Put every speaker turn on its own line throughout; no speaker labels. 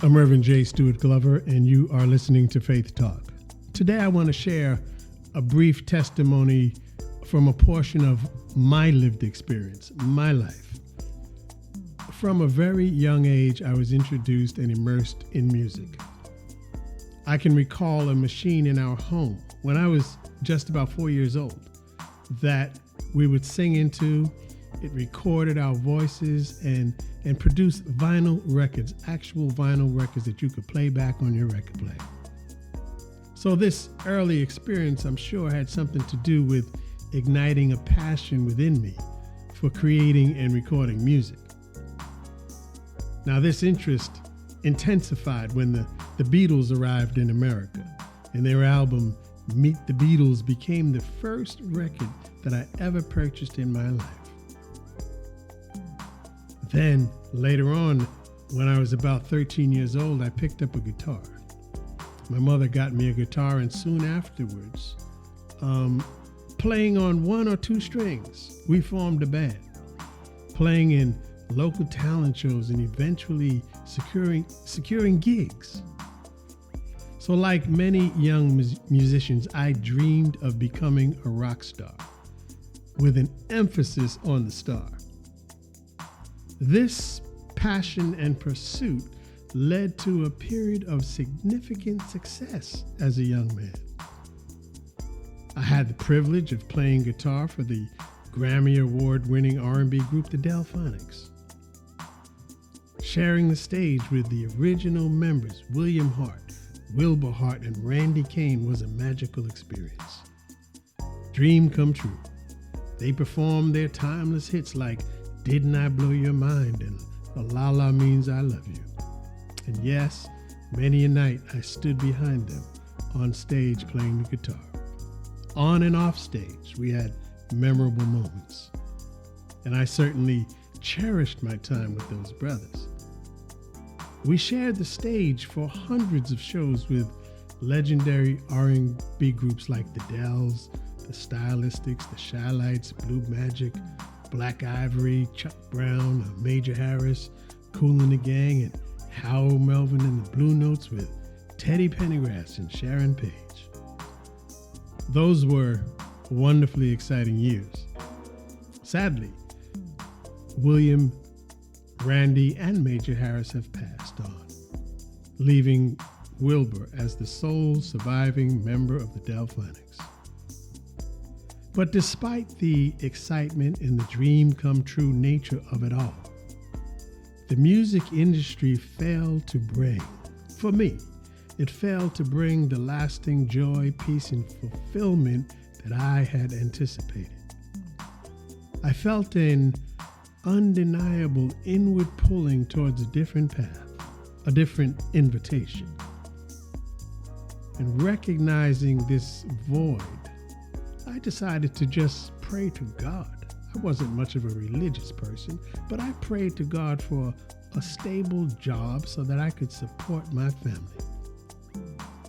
I'm Reverend J. Stuart Glover, and you are listening to Faith Talk. Today I want to share a brief testimony from a portion of my lived experience, my life. From a very young age, I was introduced and immersed in music. I can recall a machine in our home when I was just about 4 years old that we would sing into. It recorded our voices and produced vinyl records, actual vinyl records that you could play back on your record player. So this early experience, I'm sure, had something to do with igniting a passion within me for creating and recording music. Now, this interest intensified when the Beatles arrived in America, and their album, Meet the Beatles, became the first record that I ever purchased in my life. Then, later on, when I was about 13 years old, I picked up a guitar. My mother got me a guitar, and soon afterwards, playing on one or two strings, we formed a band, playing in local talent shows and eventually securing gigs. So like many young musicians, I dreamed of becoming a rock star, with an emphasis on the star. This passion and pursuit led to a period of significant success as a young man. I had the privilege of playing guitar for the Grammy Award-winning R&B group, the Delphonics. Sharing the stage with the original members, William Hart, Wilbur Hart, and Randy Kane, was a magical experience. Dream come true. They performed their timeless hits like Didn't I Blow Your Mind and La La Means I Love You. And yes, many a night I stood behind them on stage playing the guitar. On and off stage, we had memorable moments. And I certainly cherished my time with those brothers. We shared the stage for hundreds of shows with legendary R&B groups like the Dells, the Stylistics, the Shy-Lights, Blue Magic, Black Ivory, Chuck Brown, Major Harris, Kool and the Gang, and Howell Melvin and the Blue Notes with Teddy Pendergrass and Sharon Page. Those were wonderfully exciting years. Sadly, William, Randy, and Major Harris have passed on, leaving Wilbur as the sole surviving member of the Delphonics. But despite the excitement and the dream come true nature of it all, the music industry failed to bring, for me, it failed to bring the lasting joy, peace, and fulfillment that I had anticipated. I felt an undeniable inward pulling towards a different path, a different invitation. And recognizing this void, I decided to just pray to God. I wasn't much of a religious person, but I prayed to God for a stable job so that I could support my family.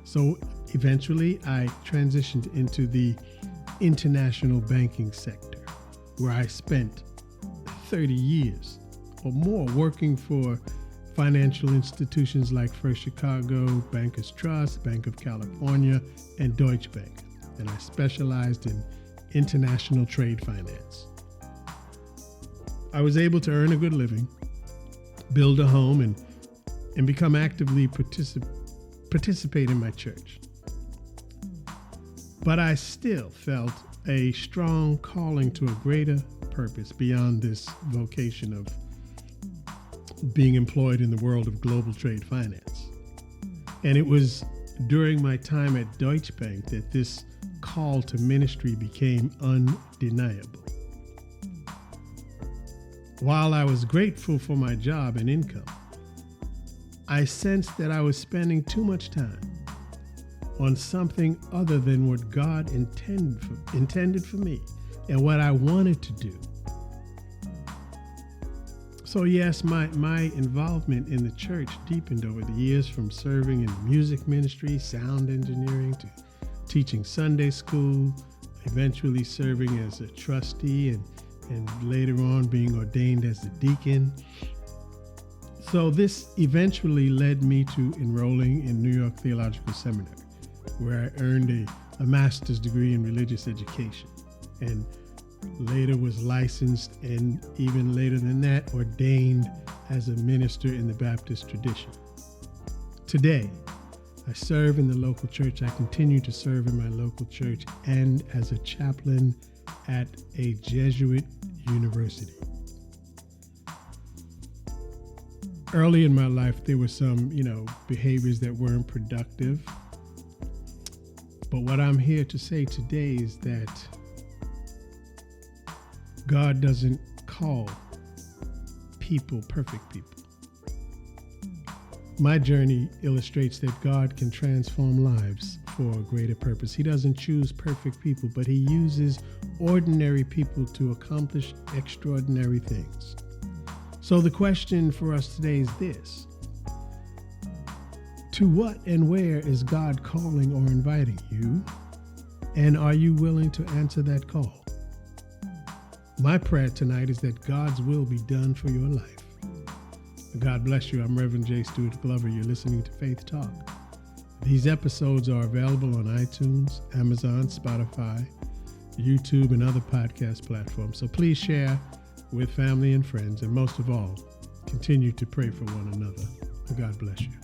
So eventually I transitioned into the international banking sector, where I spent 30 years or more working for financial institutions like First Chicago, Bankers Trust, Bank of California, and Deutsche Bank. And I specialized in international trade finance. I was able to earn a good living, build a home, and become actively participate in my church. But I still felt a strong calling to a greater purpose beyond this vocation of being employed in the world of global trade finance. And it was during my time at Deutsche Bank that this call to ministry became undeniable. While I was grateful for my job and income, I sensed that I was spending too much time on something other than what God intended for me and what I wanted to do. So yes, my involvement in the church deepened over the years, from serving in the music ministry, sound engineering, to teaching Sunday school, eventually serving as a trustee, and later on being ordained as a deacon. So this eventually led me to enrolling in New York Theological Seminary, where I earned a master's degree in religious education, and later was licensed, and even later than that, ordained as a minister in the Baptist tradition. Today, I serve in the local church. I continue to serve in my local church and as a chaplain at a Jesuit university. Early in my life, there were some, behaviors that weren't productive. But what I'm here to say today is that God doesn't call people perfect people. My journey illustrates that God can transform lives for a greater purpose. He doesn't choose perfect people, but he uses ordinary people to accomplish extraordinary things. So the question for us today is this: to what and where is God calling or inviting you? And are you willing to answer that call? My prayer tonight is that God's will be done for your life. God bless you. I'm Reverend J. Stuart Glover. You're listening to Faith Talk. These episodes are available on iTunes, Amazon, Spotify, YouTube, and other podcast platforms. So please share with family and friends, and most of all, continue to pray for one another. God bless you.